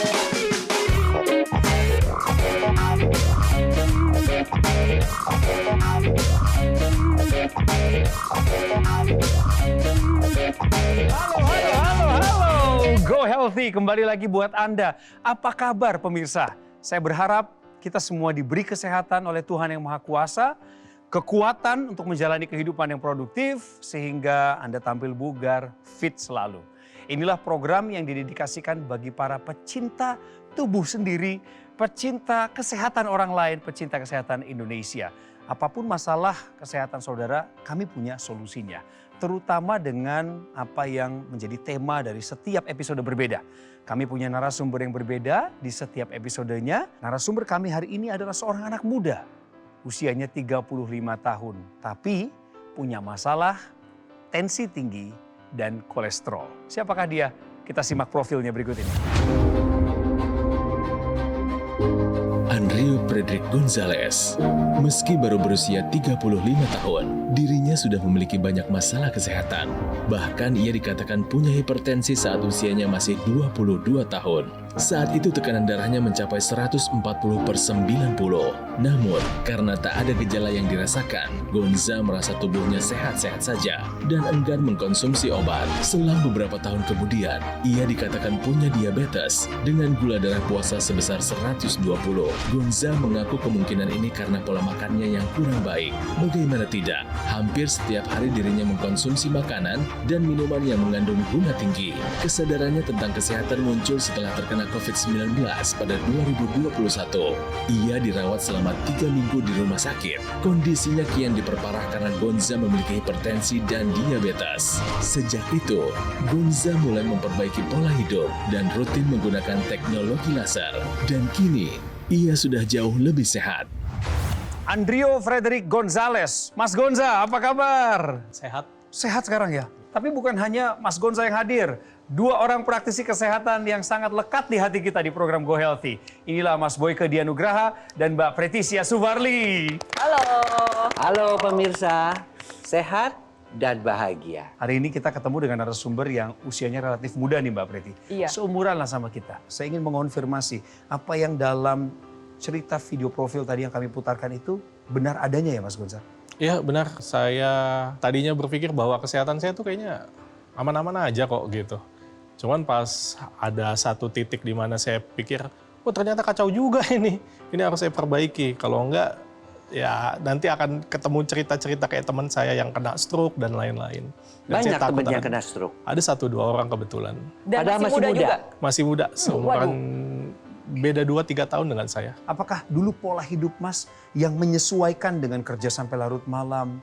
Halo. Go Healthy kembali lagi buat Anda. Apa kabar pemirsa? Saya berharap kita semua diberi kesehatan oleh Tuhan Yang Maha Kuasa, kekuatan untuk menjalani kehidupan yang produktif, sehingga Anda tampil bugar, fit selalu. Inilah program yang didedikasikan bagi para pecinta tubuh sendiri, pecinta kesehatan orang lain, pecinta kesehatan Indonesia. Apapun masalah kesehatan saudara, kami punya solusinya. Terutama dengan apa yang menjadi tema dari setiap episode berbeda. Kami punya narasumber yang berbeda di setiap episodenya. Narasumber kami hari ini adalah seorang anak muda. Usianya 35 tahun. Tapi punya masalah tensi tinggi dan kolesterol. Siapakah dia? Kita simak profilnya berikut ini. Andrio Frederick Gonzalez. Meski baru berusia 35 tahun, dirinya sudah memiliki banyak masalah kesehatan. Bahkan ia dikatakan punya hipertensi saat usianya masih 22 tahun. Saat itu tekanan darahnya mencapai 140/90. Namun, karena tak ada gejala yang dirasakan, Gonza merasa tubuhnya sehat-sehat saja dan enggan mengkonsumsi obat. Selang beberapa tahun kemudian, ia dikatakan punya diabetes dengan gula darah puasa sebesar 120. Gonza mengaku kemungkinan ini karena pola makannya yang kurang baik. Bagaimana tidak, hampir setiap hari dirinya mengkonsumsi makanan dan minuman yang mengandung gula tinggi. Kesadarannya tentang kesehatan muncul setelah terkena COVID-19 pada 2021. Ia dirawat selama 3 minggu di rumah sakit. Kondisinya kian diperparah karena Gonza memiliki hipertensi dan diabetes. Sejak itu, Gonza mulai memperbaiki pola hidup dan rutin menggunakan teknologi laser. Dan kini, ia sudah jauh lebih sehat. Andrio Frederick Gonzalez. Mas Gonza, apa kabar? Sehat. Sehat sekarang ya? Tapi bukan hanya Mas Gonza yang hadir. 2 orang praktisi kesehatan yang sangat lekat di hati kita di program Go Healthy. Inilah Mas Boyke Dianugraha dan Mbak Pretisia Suvarli. Halo. Halo pemirsa, sehat dan bahagia. Hari ini kita ketemu dengan narasumber yang usianya relatif muda nih Mbak Preti. Iya. Seumuran lah sama kita. Saya ingin mengonfirmasi apa yang dalam cerita video profil tadi yang kami putarkan itu benar adanya ya Mas Gonza? Iya benar, saya tadinya berpikir bahwa kesehatan saya tuh kayaknya aman-aman aja kok gitu. Cuman pas ada satu titik di mana saya pikir, oh ternyata kacau juga ini harus saya perbaiki. Kalau enggak, ya nanti akan ketemu cerita-cerita kayak teman saya yang kena stroke dan lain-lain. Banyak teman yang kena stroke? Ada 1-2 orang kebetulan. Dan masih muda juga? Masih muda, seumuran beda 2-3 tahun dengan saya. Apakah dulu pola hidup Mas yang menyesuaikan dengan kerja sampai larut malam,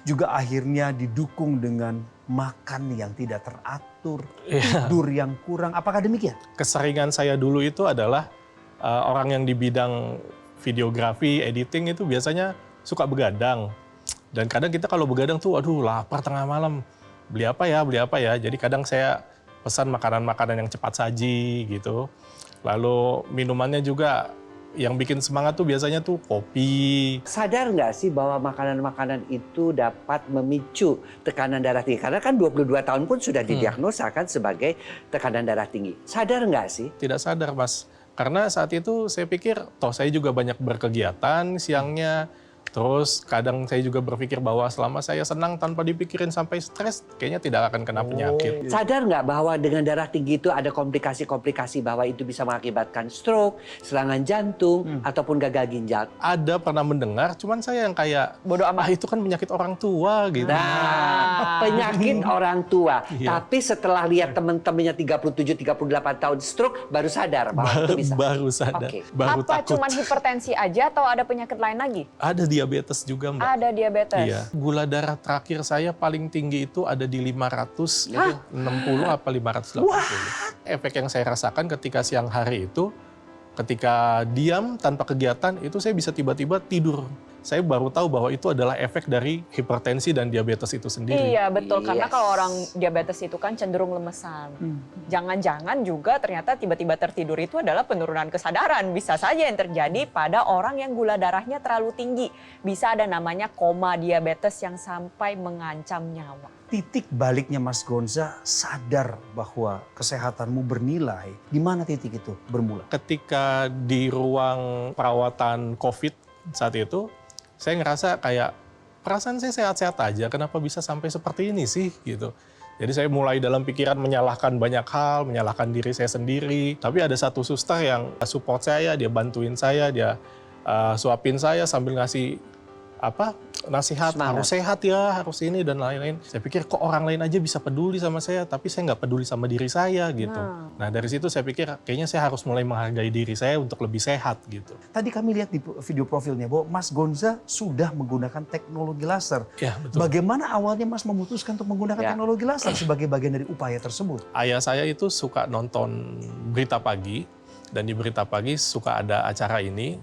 juga akhirnya didukung dengan makan yang tidak teratur, tidur yang kurang, apakah demikian? Keseringan saya dulu itu adalah orang yang di bidang videografi, editing itu biasanya suka begadang. Dan kadang kita kalau begadang tuh, aduh lapar tengah malam, beli apa ya. Jadi kadang saya pesan makanan-makanan yang cepat saji gitu. Lalu minumannya juga yang bikin semangat tuh biasanya tuh kopi. Sadar nggak sih bahwa makanan-makanan itu dapat memicu tekanan darah tinggi? Karena kan 22 tahun pun sudah didiagnosa kan sebagai tekanan darah tinggi. Sadar nggak sih? Tidak sadar Mas. Karena saat itu saya pikir, toh saya juga banyak berkegiatan siangnya. Terus kadang saya juga berpikir bahwa selama saya senang tanpa dipikirin sampai stres, kayaknya tidak akan kena penyakit. Sadar nggak bahwa dengan darah tinggi itu ada komplikasi-komplikasi bahwa itu bisa mengakibatkan stroke, serangan jantung, ataupun gagal ginjal? Ada pernah mendengar, cuman saya yang kayak, bodoh amat. itu kan penyakit orang tua gitu. Nah, penyakit orang tua. Iya. Tapi setelah lihat teman-temannya 37-38 tahun stroke, baru sadar bahwa itu bisa. Baru sadar, Oke. baru Apa takut. cuman hipertensi aja atau ada penyakit lain lagi? Ada diabetes juga Mbak. Ada diabetes. Iya. Gula darah terakhir saya paling tinggi itu ada di 560 apa 580. Efek yang saya rasakan ketika siang hari itu, ketika diam tanpa kegiatan, itu saya bisa tiba-tiba tidur. saya baru tahu bahwa itu adalah efek dari hipertensi dan diabetes itu sendiri. Iya betul, karena Yes. kalau orang diabetes itu kan cenderung lemesan. Jangan-jangan juga ternyata tiba-tiba tertidur itu adalah penurunan kesadaran. Bisa saja yang terjadi pada orang yang gula darahnya terlalu tinggi. Bisa ada namanya koma diabetes yang sampai mengancam nyawa. Titik baliknya Mas Gonza sadar bahwa kesehatanmu bernilai. Di mana titik itu bermula? Ketika di ruang perawatan COVID saat itu, saya ngerasa kayak perasaan saya sehat-sehat aja, kenapa bisa sampai seperti ini sih gitu. Jadi saya mulai dalam pikiran menyalahkan banyak hal, menyalahkan diri saya sendiri. Tapi ada satu suster yang support saya, dia bantuin saya, dia suapin saya sambil ngasih nasihat, Semangat. harus sehat ya, harus ini dan lain-lain. Saya pikir kok orang lain aja bisa peduli sama saya, tapi saya nggak peduli sama diri saya gitu. Nah dari situ saya pikir kayaknya saya harus mulai menghargai diri saya untuk lebih sehat gitu. Tadi kami lihat di video profilnya bahwa Mas Gonza sudah menggunakan teknologi laser. Ya betul. Bagaimana awalnya Mas memutuskan untuk menggunakan Ya. teknologi laser sebagai bagian dari upaya tersebut? Ayah saya itu suka nonton berita pagi, dan di berita pagi suka ada acara ini.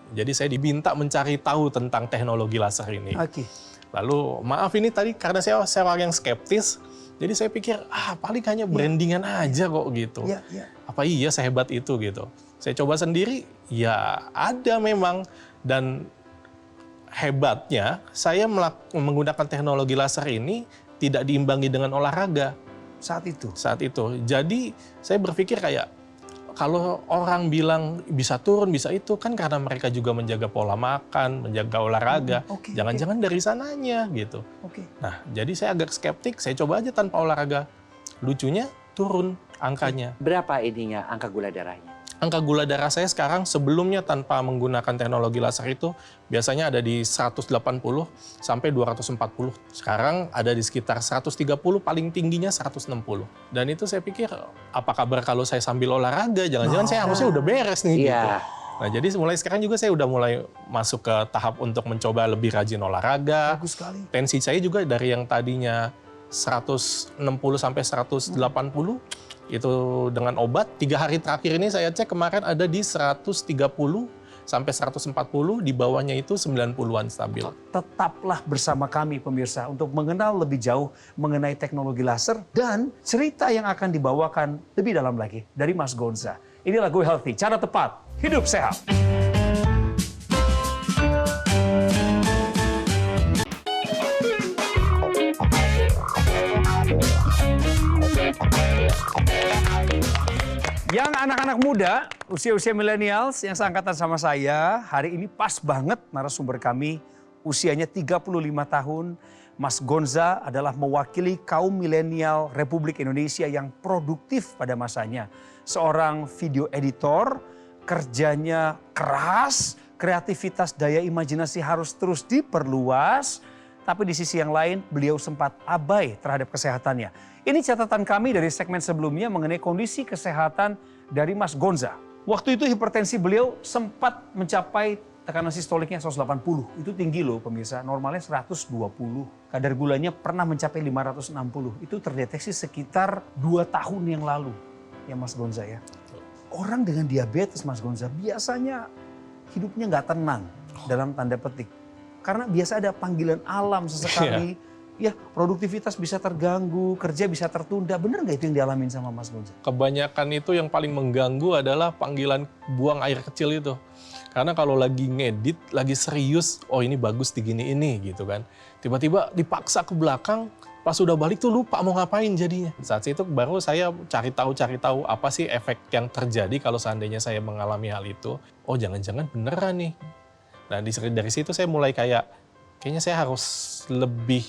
Jadi saya diminta mencari tahu tentang teknologi laser ini. Oke. Lalu maaf ini tadi karena saya orang yang skeptis, jadi saya pikir paling hanya brandingan aja kok gitu. Iya, iya. Apa iya sehebat itu gitu. Saya coba sendiri, ya ada memang. Dan hebatnya saya menggunakan teknologi laser ini tidak diimbangi dengan olahraga Saat itu. saat itu. Jadi saya berpikir kayak kalau orang bilang bisa turun, bisa itu, kan karena mereka juga menjaga pola makan, menjaga olahraga. Oke, Jangan-jangan dari sananya gitu. Oke. Nah, jadi saya agak skeptik, saya coba aja tanpa olahraga. Lucunya turun angkanya. Berapa ininya angka gula darahnya? Angka gula darah saya sekarang sebelumnya tanpa menggunakan teknologi laser itu biasanya ada di 180 sampai 240. Sekarang ada di sekitar 130, paling tingginya 160. Dan itu saya pikir, apa kabar kalau saya sambil olahraga? Jangan-jangan saya harusnya udah beres nih gitu. Iya. Nah, jadi mulai sekarang juga saya udah mulai masuk ke tahap untuk mencoba lebih rajin olahraga. Bagus sekali. Tensi saya juga dari yang tadinya 160 sampai 180, itu dengan obat. 3 hari terakhir ini saya cek kemarin ada di 130 sampai 140, di bawahnya itu 90-an stabil. Tetaplah bersama kami pemirsa untuk mengenal lebih jauh mengenai teknologi laser dan cerita yang akan dibawakan lebih dalam lagi dari Mas Gonza. Inilah Go Healthy, cara tepat hidup sehat. Yang anak-anak muda, usia-usia milenials yang seangkatan sama saya, hari ini pas banget narasumber kami, usianya 35 tahun. Mas Gonza adalah mewakili kaum milenial Republik Indonesia yang produktif pada masanya. Seorang video editor, kerjanya keras, kreativitas daya imajinasi harus terus diperluas. Tapi di sisi yang lain, beliau sempat abai terhadap kesehatannya. Ini catatan kami dari segmen sebelumnya mengenai kondisi kesehatan dari Mas Gonza. Waktu itu hipertensi beliau sempat mencapai tekanan sistoliknya 180. Itu tinggi loh pemirsa, normalnya 120. Kadar gulanya pernah mencapai 560. Itu terdeteksi sekitar 2 tahun yang lalu ya Mas Gonza ya. Orang dengan diabetes Mas Gonza biasanya hidupnya nggak tenang dalam tanda petik. Karena biasa ada panggilan alam sesekali. Ya, produktivitas bisa terganggu, kerja bisa tertunda. Bener nggak itu yang dialamin sama Mas Gonza? Kebanyakan itu yang paling mengganggu adalah panggilan buang air kecil itu. Karena kalau lagi ngedit, lagi serius, oh ini bagus di gini ini gitu kan. Tiba-tiba dipaksa ke belakang, pas udah balik tuh lupa mau ngapain jadinya. Saat itu baru saya cari tahu apa sih efek yang terjadi kalau seandainya saya mengalami hal itu. Oh jangan-jangan beneran nih. Nah dari situ saya mulai kayaknya saya harus lebih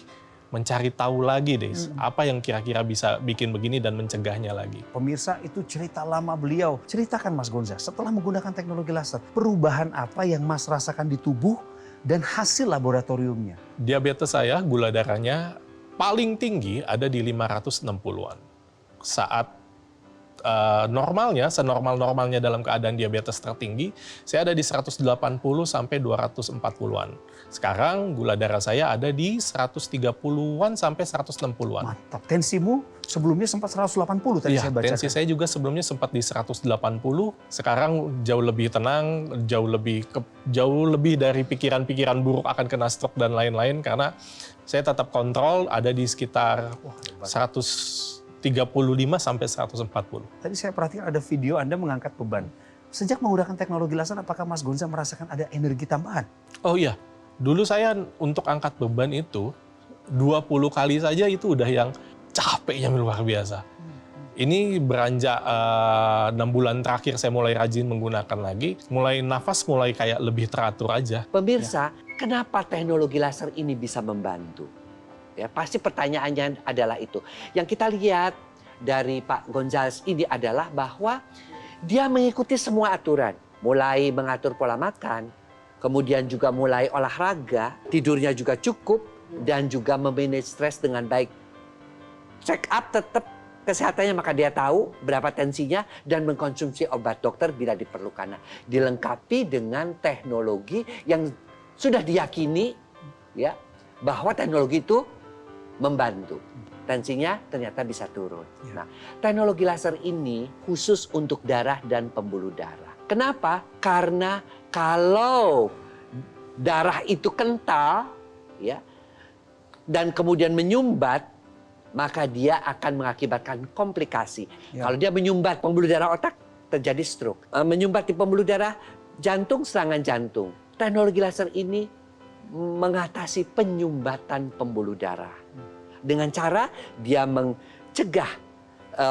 mencari tahu lagi deh, apa yang kira-kira bisa bikin begini dan mencegahnya lagi. Pemirsa, itu cerita lama beliau. Ceritakan Mas Gonza, setelah menggunakan teknologi laser, perubahan apa yang Mas rasakan di tubuh dan hasil laboratoriumnya? Diabetes saya, gula darahnya paling tinggi ada di 560-an. Saat normalnya, senormal-normalnya dalam keadaan diabetes tertinggi, saya ada di 180 sampai 240-an. Sekarang gula darah saya ada di 130-an sampai 160-an. Mantap. Tensimu sebelumnya sempat 180 tadi Iya, saya baca. tensi saya juga sebelumnya sempat di 180, sekarang jauh lebih tenang, jauh lebih dari pikiran-pikiran buruk akan kena stroke dan lain-lain, karena saya tetap kontrol ada di sekitar 135 sampai 140. Tadi saya perhatikan ada video Anda mengangkat beban. Sejak menggunakan teknologi laser, apakah Mas Gonza merasakan ada energi tambahan? Oh iya, dulu saya untuk angkat beban itu 20 kali saja itu udah yang capeknya luar biasa. Ini beranjak 6 bulan terakhir saya mulai rajin menggunakan lagi, mulai nafas mulai kayak lebih teratur aja. Pemirsa, kenapa teknologi laser ini bisa membantu? Ya, pasti pertanyaannya adalah itu. Yang kita lihat dari Pak Gonzales ini adalah bahwa dia mengikuti semua aturan. Mulai mengatur pola makan, kemudian juga mulai olahraga, tidurnya juga cukup, dan juga memanage stres dengan baik. Check up tetap kesehatannya, maka dia tahu berapa tensinya dan mengkonsumsi obat dokter bila diperlukan. Nah, dilengkapi dengan teknologi yang sudah diyakini ya bahwa teknologi itu membantu. Tensinya ternyata bisa turun. Nah, teknologi laser ini khusus untuk darah dan pembuluh darah. Kenapa? Karena kalau darah itu kental ya dan kemudian menyumbat, maka dia akan mengakibatkan komplikasi. Kalau dia menyumbat pembuluh darah otak, terjadi stroke. Menyumbat di pembuluh darah jantung, serangan jantung. Teknologi laser ini mengatasi penyumbatan pembuluh darah. Dengan cara dia mencegah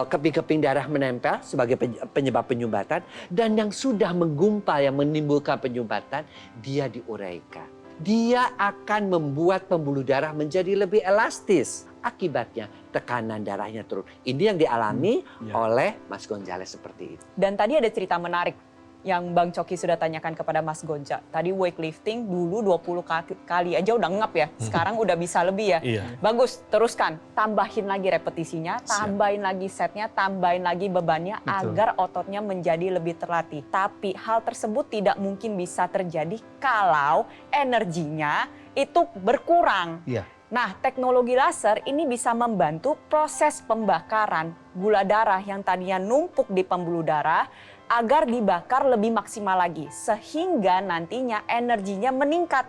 keping-keping darah menempel sebagai penyebab penyumbatan. Dan yang sudah menggumpal, yang menimbulkan penyumbatan, dia diuraikan. Dia akan membuat pembuluh darah menjadi lebih elastis. Akibatnya tekanan darahnya turun. Ini yang dialami oleh Mas Gonzales seperti itu. Dan tadi ada cerita menarik yang Bang Coki sudah tanyakan kepada Mas Gonza. Tadi weightlifting dulu 20 kali aja udah ngap ya. Sekarang udah bisa lebih ya. Iya. Bagus, teruskan. Tambahin lagi repetisinya, tambahin lagi setnya, tambahin lagi bebannya agar ototnya menjadi lebih terlatih. Tapi hal tersebut tidak mungkin bisa terjadi kalau energinya itu berkurang. Iya. Nah, teknologi laser ini bisa membantu proses pembakaran gula darah yang tadinya numpuk di pembuluh darah agar dibakar lebih maksimal lagi. Sehingga nantinya energinya meningkat.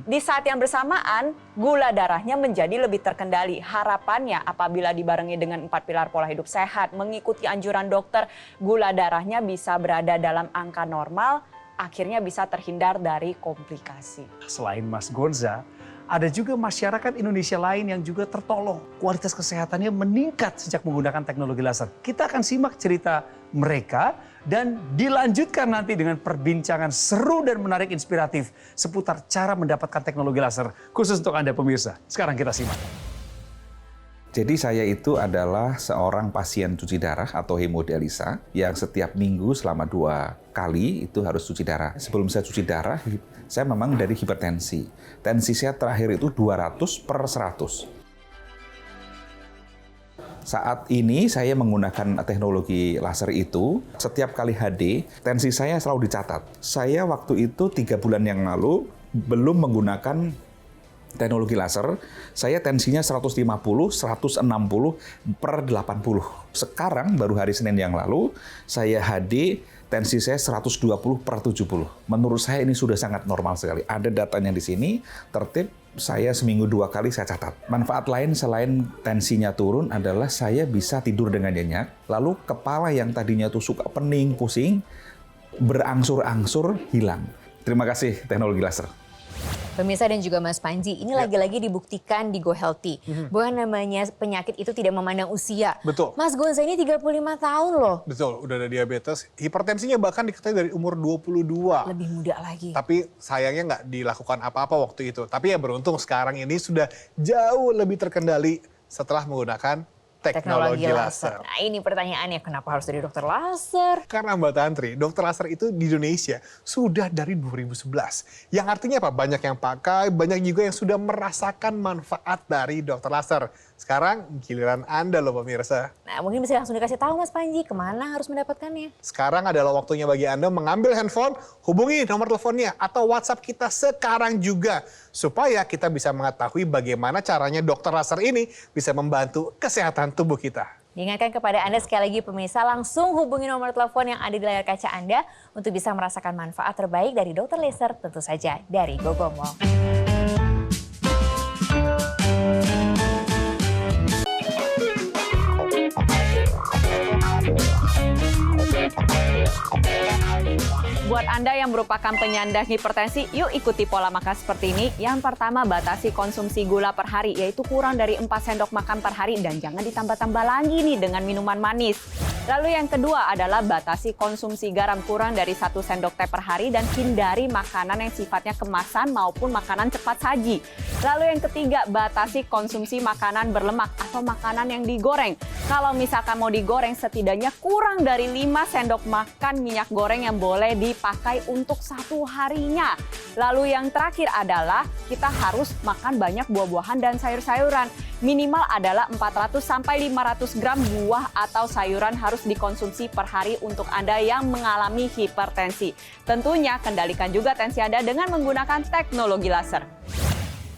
Di saat yang bersamaan, gula darahnya menjadi lebih terkendali. Harapannya apabila dibarengi dengan 4 pilar pola hidup sehat, mengikuti anjuran dokter, gula darahnya bisa berada dalam angka normal, akhirnya bisa terhindar dari komplikasi. Selain Mas Gonza, ada juga masyarakat Indonesia lain yang juga tertolong. Kualitas kesehatannya meningkat sejak menggunakan teknologi laser. Kita akan simak cerita mereka dan dilanjutkan nanti dengan perbincangan seru dan menarik inspiratif seputar cara mendapatkan teknologi laser khusus untuk Anda pemirsa. Sekarang kita simak. Jadi saya itu adalah seorang pasien cuci darah atau hemodialisa yang setiap minggu selama 2 kali itu harus cuci darah. Sebelum saya cuci darah, saya memang dari hipertensi. Tensi saya terakhir itu 200/100. Saat ini saya menggunakan teknologi laser itu, setiap kali HD, tensi saya selalu dicatat. Saya waktu itu 3 bulan yang lalu belum menggunakan teknologi laser, saya tensinya 150/160/80. Sekarang baru hari Senin yang lalu, saya HD, tensi saya 120/70. Menurut saya ini sudah sangat normal sekali. Ada datanya di sini, tertib, saya seminggu 2 kali saya catat. Manfaat lain selain tensinya turun adalah saya bisa tidur dengan nyenyak, lalu kepala yang tadinya tuh suka pening, pusing, berangsur-angsur hilang. Terima kasih teknologi laser. Pemirsa dan juga Mas Panji, ini lagi-lagi dibuktikan di Go Healthy. Bahwa namanya penyakit itu tidak memandang usia. Betul. Mas Gonza ini 35 tahun loh. Betul, udah ada diabetes. Hipertensinya bahkan diketahui dari umur 22. Lebih muda lagi. Tapi sayangnya nggak dilakukan apa-apa waktu itu. Tapi ya beruntung sekarang ini sudah jauh lebih terkendali setelah menggunakan teknologi laser. Nah ini pertanyaannya, kenapa harus dari dokter laser? Karena Mbak Tantri, dokter laser itu di Indonesia sudah dari 2011. Yang artinya apa? Banyak yang pakai, banyak juga yang sudah merasakan manfaat dari dokter laser. Sekarang giliran Anda loh pemirsa. Nah, mungkin bisa langsung dikasih tahu Mas Panji kemana harus mendapatkannya. Sekarang adalah waktunya bagi Anda mengambil handphone, hubungi nomor teleponnya atau WhatsApp kita sekarang juga. Supaya kita bisa mengetahui bagaimana caranya dokter laser ini bisa membantu kesehatan tubuh kita. Diingatkan kepada Anda sekali lagi pemirsa, langsung hubungi nomor telepon yang ada di layar kaca Anda untuk bisa merasakan manfaat terbaik dari dokter laser, tentu saja dari Gogo Mall. Buat Anda yang merupakan penyandang hipertensi, yuk ikuti pola makan seperti ini. Yang pertama, batasi konsumsi gula per hari, yaitu kurang dari 4 sendok makan per hari dan jangan ditambah-tambah lagi nih dengan minuman manis. Lalu yang kedua adalah batasi konsumsi garam kurang dari 1 sendok teh per hari dan hindari makanan yang sifatnya kemasan maupun makanan cepat saji. Lalu yang ketiga, batasi konsumsi makanan berlemak atau makanan yang digoreng. Kalau misalkan mau digoreng, setidaknya kurang dari 5 sendok makan minyak goreng yang boleh dipakai untuk 1 harinya. Lalu yang terakhir adalah kita harus makan banyak buah-buahan dan sayur-sayuran. Minimal adalah 400 sampai 500 gram buah atau sayuran harus dikonsumsi per hari untuk Anda yang mengalami hipertensi. Tentunya kendalikan juga tensi Anda dengan menggunakan teknologi laser.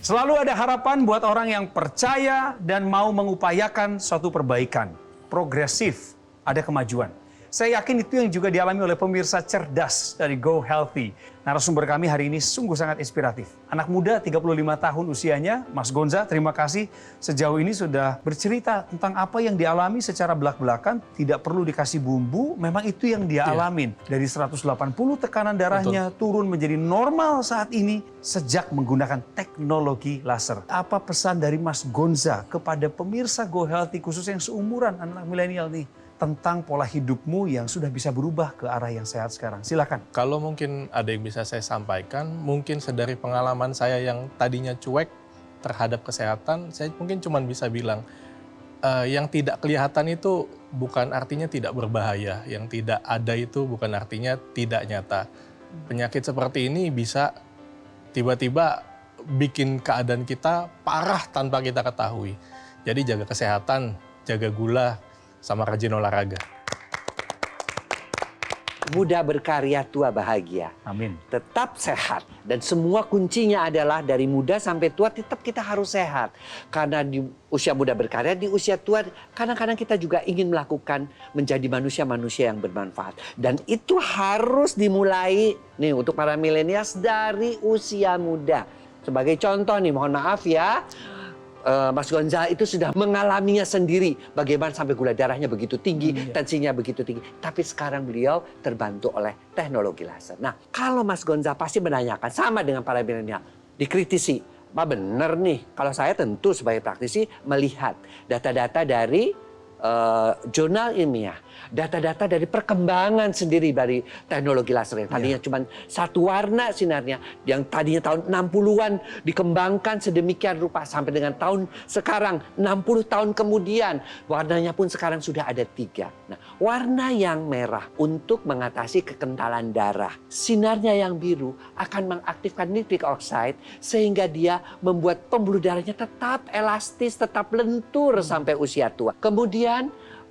Selalu ada harapan buat orang yang percaya dan mau mengupayakan suatu perbaikan. Progresif, ada kemajuan. Saya yakin itu yang juga dialami oleh pemirsa cerdas dari Go Healthy. Narasumber kami hari ini sungguh sangat inspiratif. Anak muda 35 tahun usianya, Mas Gonza, terima kasih. Sejauh ini sudah bercerita tentang apa yang dialami secara belak-belakan. Tidak perlu dikasih bumbu, memang itu yang dia alamin. Dari 180 tekanan darahnya turun menjadi normal saat ini sejak menggunakan teknologi laser. Apa pesan dari Mas Gonza kepada pemirsa Go Healthy khusus yang seumuran anak milenial nih? Tentang pola hidupmu yang sudah bisa berubah ke arah yang sehat sekarang. Silakan. Kalau mungkin ada yang bisa saya sampaikan, mungkin sedari pengalaman saya yang tadinya cuek terhadap kesehatan, saya mungkin cuma bisa bilang, yang tidak kelihatan itu bukan artinya tidak berbahaya, yang tidak ada itu bukan artinya tidak nyata. Penyakit seperti ini bisa tiba-tiba bikin keadaan kita parah tanpa kita ketahui. Jadi jaga kesehatan, jaga gula, sama rajin olahraga. Muda berkarya, tua bahagia. Amin. Tetap sehat. Dan semua kuncinya adalah dari muda sampai tua tetap kita harus sehat. Karena di usia muda berkarya, di usia tua kadang-kadang kita juga ingin melakukan menjadi manusia-manusia yang bermanfaat. Dan itu harus dimulai nih untuk para milenials dari usia muda. Sebagai contoh nih, mohon maaf ya. Mas Gonza itu sudah mengalaminya sendiri. Bagaimana sampai gula darahnya begitu tinggi, tensinya begitu tinggi. Tapi sekarang beliau terbantu oleh teknologi laser. Nah, kalau Mas Gonza pasti menanyakan, sama dengan para milenial, dikritisi. Pak benar nih, kalau saya tentu sebagai praktisi melihat data-data dari jurnal ilmiah, data-data dari perkembangan sendiri dari teknologi laser yang tadinya cuma satu warna sinarnya, yang tadinya tahun 60-an dikembangkan sedemikian rupa sampai dengan tahun sekarang 60 tahun kemudian warnanya pun sekarang sudah ada 3. Nah, warna yang merah untuk mengatasi kekentalan darah, sinarnya yang biru akan mengaktifkan nitric oxide sehingga dia membuat pembuluh darahnya tetap elastis, tetap lentur sampai usia tua. Kemudian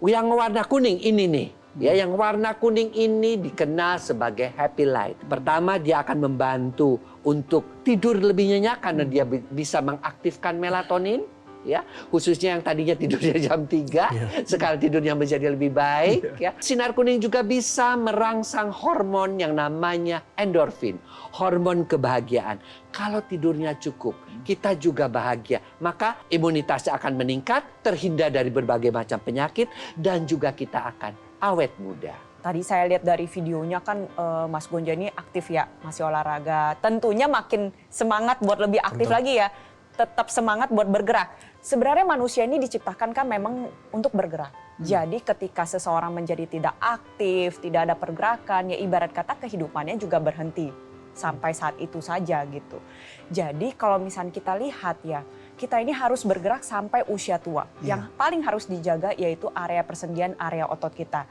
yang warna kuning ini nih, ya, yang warna kuning ini dikenal sebagai happy light. Pertama, dia akan membantu untuk tidur lebih nyenyak karena dia bisa mengaktifkan melatonin, ya, khususnya yang tadinya tidurnya jam 3, sekarang tidurnya menjadi lebih baik. Ya. Sinar kuning juga bisa merangsang hormon yang namanya endorfin, hormon kebahagiaan. Kalau tidurnya cukup, kita juga bahagia. Maka imunitasnya akan meningkat, terhindar dari berbagai macam penyakit, dan juga kita akan awet muda. Tadi saya lihat dari videonya kan Mas Gonza ini aktif ya, masih olahraga. Tentunya makin semangat buat lebih aktif lagi ya. Tetap semangat buat bergerak. Sebenarnya manusia ini diciptakan kan memang untuk bergerak. Jadi ketika seseorang menjadi tidak aktif, tidak ada pergerakan, ya ibarat kata kehidupannya juga berhenti. Sampai saat itu saja gitu. Jadi kalau misalnya kita lihat ya, kita ini harus bergerak sampai usia tua. Yang paling harus dijaga yaitu area persendian, area otot kita.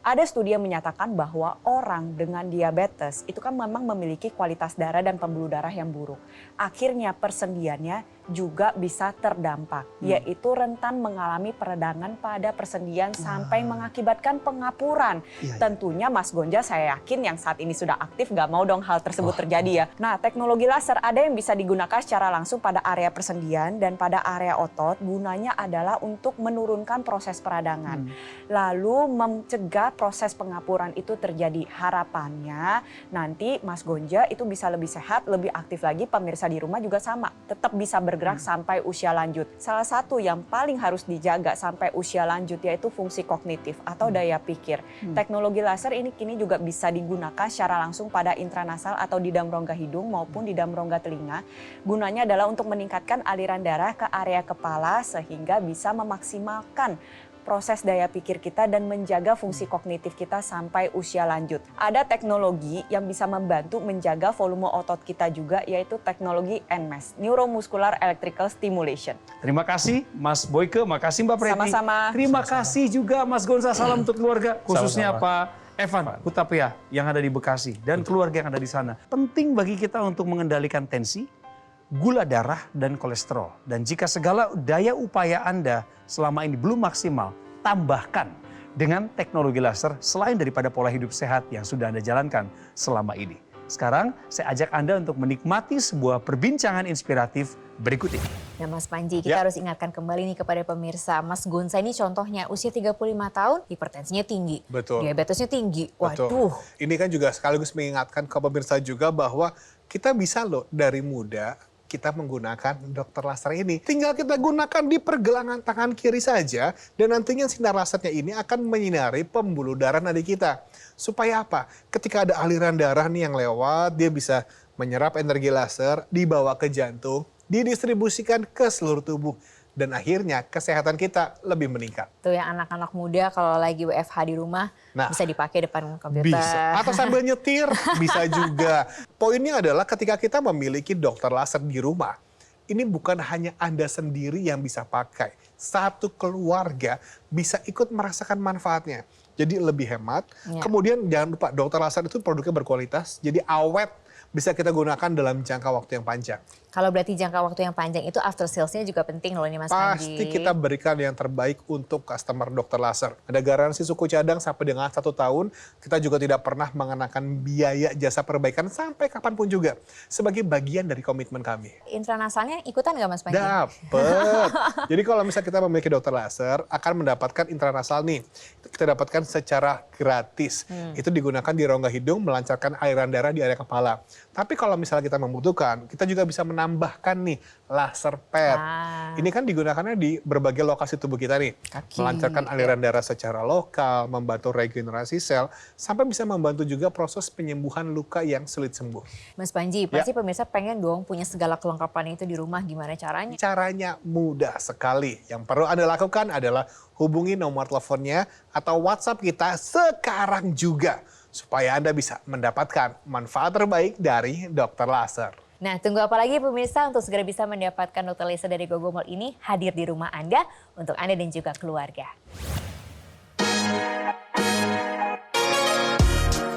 Ada studi yang menyatakan bahwa orang dengan diabetes itu kan memang memiliki kualitas darah dan pembuluh darah yang buruk. Akhirnya persendiannya juga bisa terdampak, yaitu rentan mengalami peradangan pada persendian sampai mengakibatkan pengapuran. Tentunya Mas Gonja, saya yakin yang saat ini sudah aktif nggak mau dong hal tersebut terjadi ya. Nah, teknologi laser ada yang bisa digunakan secara langsung pada area persendian dan pada area otot. Gunanya adalah untuk menurunkan proses peradangan, lalu mencegah proses pengapuran itu terjadi. Harapannya nanti Mas Gonja itu bisa lebih sehat, lebih aktif lagi. Pemirsa di rumah juga sama, tetap bisa bergerak sampai usia lanjut. Salah satu yang paling harus dijaga sampai usia lanjut yaitu fungsi kognitif atau daya pikir. Teknologi laser ini kini juga bisa digunakan secara langsung pada intranasal atau di dalam rongga hidung maupun di dalam rongga telinga. Gunanya adalah untuk meningkatkan aliran darah ke area kepala sehingga bisa memaksimalkan proses daya pikir kita dan menjaga fungsi kognitif kita sampai usia lanjut. Ada teknologi yang bisa membantu menjaga volume otot kita juga, yaitu teknologi NMES, Neuromuscular Electrical Stimulation. Terima kasih Mas Boyke, makasih Mbak Preti. Sama-sama. Terima kasih juga Mas Gonza, salam untuk keluarga, khususnya Pak Evan Hutapea yang ada di Bekasi dan keluarga yang ada di sana. Penting bagi kita untuk mengendalikan tensi, gula darah, dan kolesterol. Dan jika segala daya upaya Anda selama ini belum maksimal, tambahkan dengan teknologi laser selain daripada pola hidup sehat yang sudah Anda jalankan selama ini. Sekarang saya ajak Anda untuk menikmati sebuah perbincangan inspiratif berikut ini. Nah Mas Panji, kita harus ingatkan kembali nih kepada pemirsa. Mas Gonza ini contohnya usia 35 tahun, hipertensinya tinggi, diabetesnya tinggi. Waduh. Betul. Ini kan juga sekaligus mengingatkan ke pemirsa juga bahwa kita bisa loh dari muda kita menggunakan dokter laser ini. Tinggal kita gunakan di pergelangan tangan kiri saja dan nantinya sinar lasernya ini akan menyinari pembuluh darah nadi kita. Supaya apa? Ketika ada aliran darah nih yang lewat, dia bisa menyerap energi laser, dibawa ke jantung, didistribusikan ke seluruh tubuh. Dan akhirnya kesehatan kita lebih meningkat. Tuh yang anak-anak muda kalau lagi WFH di rumah bisa dipakai depan komputer. Bisa. Atau sambil nyetir bisa juga. Poinnya adalah ketika kita memiliki dokter laser di rumah, ini bukan hanya Anda sendiri yang bisa pakai. Satu keluarga bisa ikut merasakan manfaatnya. Jadi lebih hemat. Kemudian jangan lupa dokter laser itu produknya berkualitas, jadi awet. Bisa kita gunakan dalam jangka waktu yang panjang. Kalau berarti jangka waktu yang panjang itu after sales-nya juga penting loh ini Mas Panji. Pasti kita berikan yang terbaik untuk customer dokter laser. Ada garansi suku cadang sampai dengan 1 tahun. Kita juga tidak pernah mengenakan biaya jasa perbaikan sampai kapanpun juga. Sebagai bagian dari komitmen kami. Intranasalnya ikutan nggak Mas Panji? Dapet. Jadi kalau misalnya kita memiliki dokter laser, akan mendapatkan intranasal nih. Itu kita dapatkan secara gratis. Itu digunakan di rongga hidung, melancarkan aliran darah di area kepala. Tapi kalau misalnya kita membutuhkan, kita juga bisa menambahkan nih laser pad. Ini kan digunakannya di berbagai lokasi tubuh kita nih. Melancarkan aliran darah secara lokal, membantu regenerasi sel, sampai bisa membantu juga proses penyembuhan luka yang sulit sembuh. Mas Panji, pasti pemirsa pengen dong punya segala kelengkapan itu di rumah. Gimana caranya? Caranya mudah sekali. Yang perlu Anda lakukan adalah hubungi nomor teleponnya atau WhatsApp kita sekarang juga. Supaya Anda bisa mendapatkan manfaat terbaik dari dokter laser. Nah, tunggu apa lagi pemirsa untuk segera bisa mendapatkan dokter laser dari Gogomall ini hadir di rumah Anda untuk Anda dan juga keluarga.